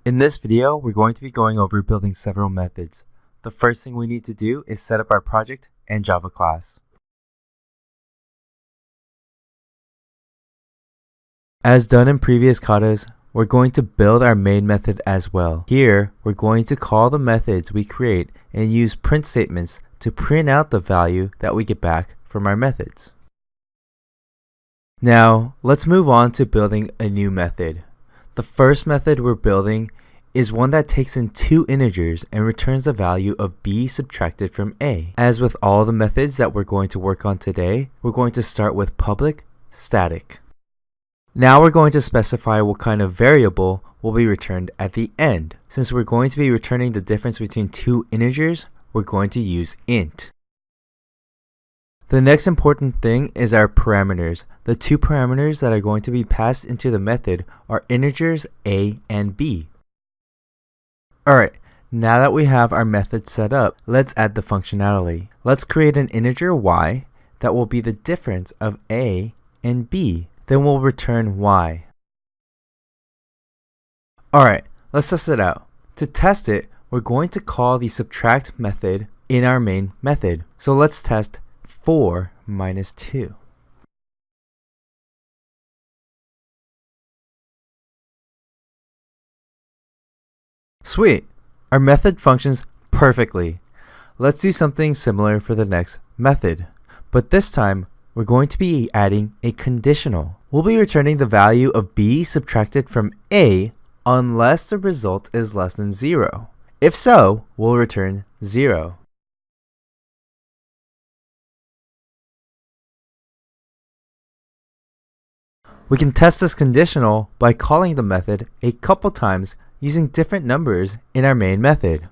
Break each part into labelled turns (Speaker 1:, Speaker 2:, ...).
Speaker 1: In this video, we're going to be going over building several methods. The first thing we need to do is set up our project and Java class. As done in previous katas, we're going to build our main method as well. Here, we're going to call the methods we create and use print statements to print out the value that we get back from our methods. Now, let's move on to building a new method. The first method we're building is one that takes in two integers and returns the value of b subtracted from a. As with all the methods that we're going to work on today, we're going to start with public static. Now we're going to specify what kind of variable will be returned at the end. Since we're going to be returning the difference between two integers, we're going to use int. The next important thing is our parameters. The two parameters that are going to be passed into the method are integers a and b. Alright, now that we have our method set up, let's add the functionality. Let's create an integer y that will be the difference of a and b. Then we'll return y. Alright, let's test it out. To test it, we're going to call the subtract method in our main method. So let's test 4 minus 2. Sweet! Our method functions perfectly. Let's do something similar for the next method. But this time, we're going to be adding a conditional. We'll be returning the value of b subtracted from a unless the result is less than 0. If so, we'll return 0. We can test this conditional by calling the method a couple times using different numbers in our main method.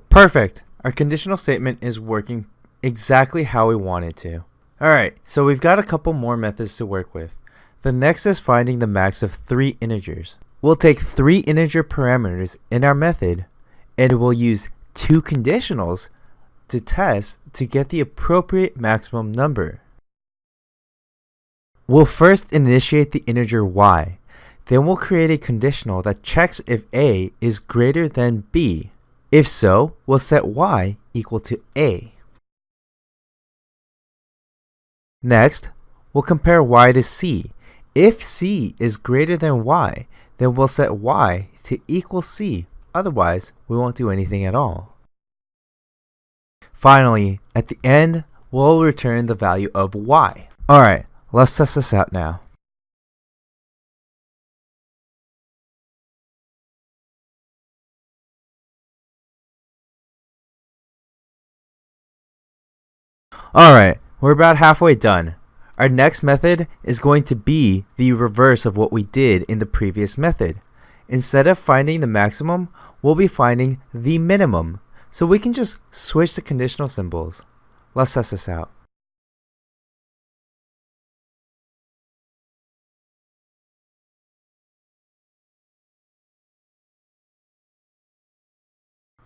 Speaker 1: Perfect! Our conditional statement is working exactly how we want it to. Alright, so we've got a couple more methods to work with. The next is finding the max of 3 integers. We'll take 3 integer parameters in our method and we'll use 2 conditionals to test to get the appropriate maximum number. We'll first initiate the integer y. Then we'll create a conditional that checks if a is greater than b. If so, we'll set y equal to a. Next, we'll compare y to c. If c is greater than y, then we'll set y to equal c. Otherwise, we won't do anything at all. Finally, at the end, we'll return the value of y. Alright, let's test this out now. Alright, we're about halfway done. Our next method is going to be the reverse of what we did in the previous method. Instead of finding the maximum, we'll be finding the minimum. So we can just switch the conditional symbols. Let's test this out.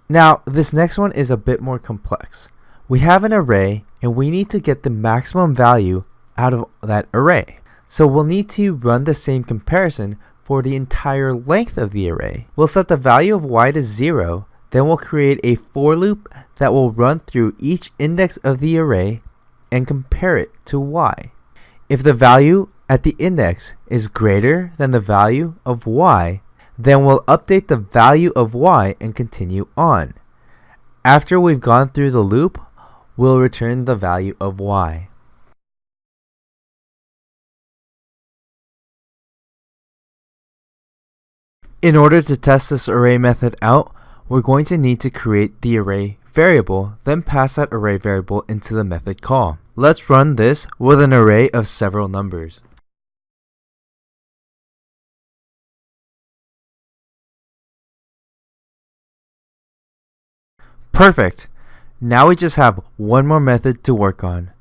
Speaker 1: Now, this next one is a bit more complex. We have an array and we need to get the maximum value out of that array. So we'll need to run the same comparison for the entire length of the array. We'll set the value of y to 0, then we'll create a for loop that will run through each index of the array and compare it to y. If the value at the index is greater than the value of y, then we'll update the value of y and continue on. After we've gone through the loop, we'll return the value of y. In order to test this array method out, we're going to need to create the array variable, then pass that array variable into the method call. Let's run this with an array of several numbers. Perfect! Now we just have one more method to work on.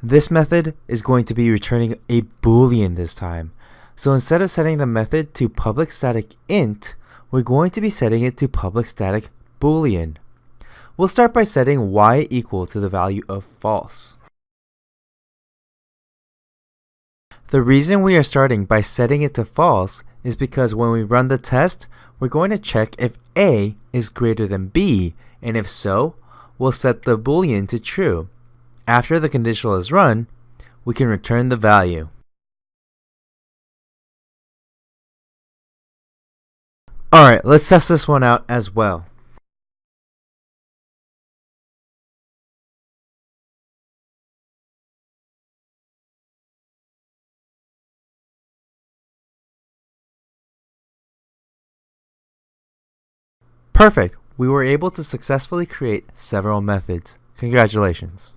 Speaker 1: This method is going to be returning a boolean this time. So instead of setting the method to public static int, we're going to be setting it to public static boolean. We'll start by setting y equal to the value of false. The reason we are starting by setting it to false is because when we run the test, we're going to check if A is greater than B, and if so, we'll set the boolean to true. After the conditional is run, we can return the value. Alright, let's test this one out as well. Perfect! We were able to successfully create several methods. Congratulations!